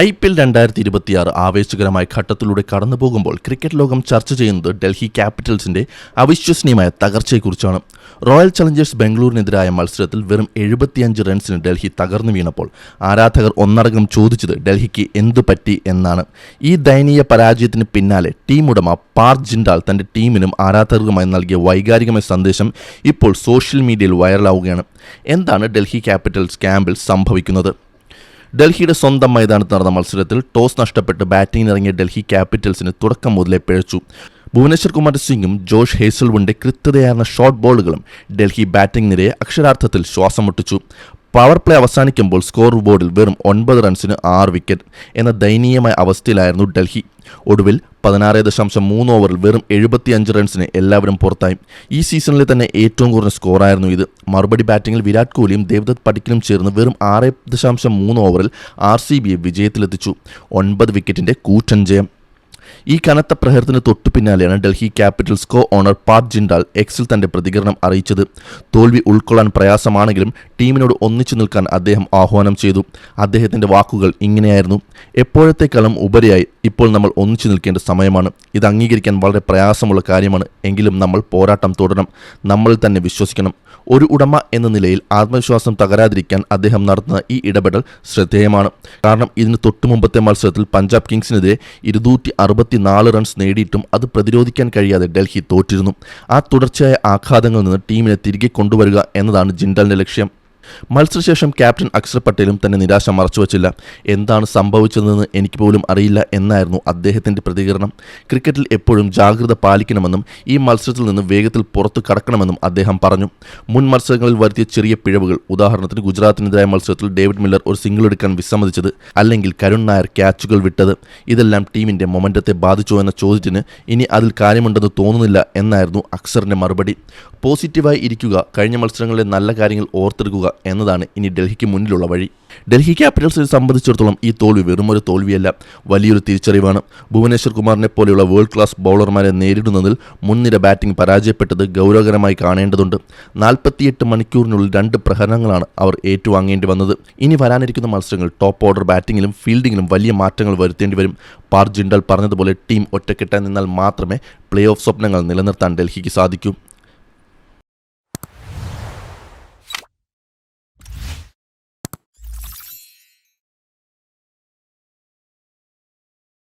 IPL 2026 ആവേശകരമായ ഘട്ടത്തിലൂടെ കടന്നുപോകുമ്പോൾ cricket ലോകം ചർച്ച ചെയ്യുന്നത് ഡൽഹി ക്യാപിറ്റൽസിന്റെ അവിശ്വസനീയമായ തകർച്ചയെക്കുറിച്ചാണ്. റോയൽ ചലഞ്ചേഴ്സ് ബംഗളൂരിനെതിരായ മത്സരത്തിൽ വെറും 75 റൺസിന് ഡൽഹി തകർന്നു വീണപ്പോൾ ആരാധകർ ഒന്നടങ്കം ചോദിച്ചത് ഡൽഹിക്ക് എന്തു പറ്റി എന്നാണ്. ഈ ദയനീയ പരാജയത്തിന് പിന്നാലെ ടീം ഉടമ പാർക്ക് ജിൻഡാൽ തന്റെ ടീമിനും ആരാധകർക്കുമായി നൽകിയ വൈകാരികമായ സന്ദേശം ഇപ്പോൾ സോഷ്യൽ മീഡിയയിൽ വൈറലാവുകയാണ്. എന്താണ് ഡൽഹി ക്യാപിറ്റൽസ് ക്യാമ്പിൽ സംഭവിക്കുന്നത്? ഡൽഹിയുടെ സ്വന്തം മൈതാനത്ത് നടന്ന മത്സരത്തിൽ ടോസ് നഷ്ടപ്പെട്ട് ബാറ്റിംഗിനിറങ്ങിയ ഡൽഹി ക്യാപിറ്റൽസിന് തുടക്കം മുതലേ പിഴച്ചു. ഭുവനേശ്വർ കുമാർ സിംഗും ജോഷ് ഹേസൽവുഡിന്റെ കൃത്യതയാർന്ന ഷോർട്ട് ബോളുകളും ഡൽഹി ബാറ്റിംഗ് നിരയെ അക്ഷരാർത്ഥത്തിൽ ശ്വാസം മുട്ടിച്ചു. പവർ പ്ലേ അവസാനിക്കുമ്പോൾ സ്കോർ ബോർഡിൽ വെറും 9 റൺസിന് 6 വിക്കറ്റ് എന്ന ദയനീയമായ അവസ്ഥയിലായിരുന്നു ഡൽഹി. ഒടുവിൽ 16.3 ഓവറിൽ വെറും 75 റൺസിന് എല്ലാവരും പുറത്തായി. ഈ സീസണിലെ തന്നെ ഏറ്റവും കുറഞ്ഞ സ്കോറായിരുന്നു ഇത്. മറുപടി ബാറ്റിംഗിൽ വിരാട് കോഹ്ലിയും ദേവ്ദത്ത് പടിക്കലും ചേർന്ന് വെറും 6.3 ഓവറിൽ RCBയെ വിജയത്തിലെത്തിച്ചു. 9 വിക്കറ്റിന്റെ കൂറ്റൻ ജയം. ഈ കനത്ത പ്രഹരത്തിന് തൊട്ടു പിന്നാലെയാണ് ഡൽഹി ക്യാപിറ്റൽസ് കോ ഓണർ പാർക്ക് ജിൻഡാൽ എക്സിൽ തന്റെ പ്രതികരണം അറിയിച്ചത്. തോൽവി ഉൾക്കൊള്ളാൻ പ്രയാസമാണെങ്കിലും ടീമിനോട് ഒന്നിച്ചു നിൽക്കാൻ അദ്ദേഹം ആഹ്വാനം ചെയ്തു. അദ്ദേഹത്തിന്റെ വാക്കുകൾ ഇങ്ങനെയായിരുന്നു: എപ്പോഴത്തേക്കാളും ഉപരിയായി ഇപ്പോൾ നമ്മൾ ഒന്നിച്ചു നിൽക്കേണ്ട സമയമാണ്. ഇത് അംഗീകരിക്കാൻ വളരെ പ്രയാസമുള്ള കാര്യമാണ്. എങ്കിലും നമ്മൾ പോരാട്ടം തുടരണം. നമ്മളിൽ തന്നെ വിശ്വസിക്കണം. ഒരു ഉടമ എന്ന നിലയിൽ ആത്മവിശ്വാസം തകരാതിരിക്കാൻ അദ്ദേഹം നടത്തുന്ന ഈ ഇടപെടൽ ശ്രദ്ധേയമാണ്. കാരണം ഇതിന് തൊട്ടു മുമ്പത്തെ മത്സരത്തിൽ പഞ്ചാബ് കിങ്സിനെതിരെ 264 റൺസ് നേടിയിട്ടും അത് പ്രതിരോധിക്കാൻ കഴിയാതെ ഡൽഹി തോറ്റിരുന്നു. ആ തുടർച്ചയായ ആഘാതങ്ങളിൽ നിന്ന് ടീമിനെ തിരികെ കൊണ്ടുവരിക എന്നതാണ് ജിൻഡാലിന്റെ ലക്ഷ്യം. മത്സരശേഷം ക്യാപ്റ്റൻ അക്സർ പട്ടേലും തന്നെ നിരാശ മറച്ചുവച്ചില്ല. എന്താണ് സംഭവിച്ചതെന്ന് എനിക്ക് പോലും അറിയില്ല എന്നായിരുന്നു അദ്ദേഹത്തിന്റെ പ്രതികരണം. ക്രിക്കറ്റിൽ എപ്പോഴും ജാഗ്രത പാലിക്കണമെന്നും ഈ മത്സരത്തിൽ നിന്ന് വേഗത്തിൽ പുറത്തു കടക്കണമെന്നും അദ്ദേഹം പറഞ്ഞു. മുൻ മത്സരങ്ങളിൽ വരുത്തിയ ചെറിയ പിഴവുകൾ, ഉദാഹരണത്തിന് ഗുജറാത്തിനെതിരായ മത്സരത്തിൽ ഡേവിഡ് മില്ലർ ഒരു സിംഗിൾ എടുക്കാൻ വിസമ്മതിച്ചത്, അല്ലെങ്കിൽ കരുൺ നായർ ക്യാച്ചുകൾ വിട്ടത്, ഇതെല്ലാം ടീമിന്റെ മൊമെന്റത്തെ ബാധിച്ചോ എന്ന ചോദ്യത്തിന് ഇനി അതിൽ കാര്യമുണ്ടെന്ന് തോന്നുന്നില്ല എന്നായിരുന്നു അക്സറിന്റെ മറുപടി. പോസിറ്റീവായി ഇരിക്കുക, കഴിഞ്ഞ മത്സരങ്ങളിലെ നല്ല കാര്യങ്ങൾ ഓർത്തെടുക്കുക എന്നതാണ് ഇനി ഡൽഹിക്ക് മുന്നിലുള്ള വഴി. ഡൽഹി ക്യാപിറ്റൽസിനെ സംബന്ധിച്ചിടത്തോളം ഈ തോൽവി വെറുമൊരു തോൽവിയല്ല, വലിയൊരു തിരിച്ചറിവാണ്. ഭുവനേശ്വർ കുമാറിനെ പോലെയുള്ള വേൾഡ് ക്ലാസ് ബൗളർമാരെ നേരിടുന്നതിൽ മുൻനിര ബാറ്റിംഗ് പരാജയപ്പെട്ടത് ഗൗരവകരമായി കാണേണ്ടതുണ്ട്. 48 മണിക്കൂറിനുള്ളിൽ 2 പ്രഹരങ്ങളാണ് അവർ ഏറ്റുവാങ്ങേണ്ടി വന്നത്. ഇനി വരാനിരിക്കുന്ന മത്സരങ്ങൾ ടോപ്പ് ഓർഡർ ബാറ്റിംഗിലും ഫീൽഡിങ്ങിലും വലിയ മാറ്റങ്ങൾ വരുത്തേണ്ടി വരും. പാർക്ക് ജിൻഡാൽ പറഞ്ഞതുപോലെ ടീം ഒറ്റക്കെട്ടായി നിന്നാൽ മാത്രമേ പ്ലേ ഓഫ് സ്വപ്നങ്ങൾ നിലനിർത്താൻ ഡൽഹിക്ക് സാധിക്കൂ.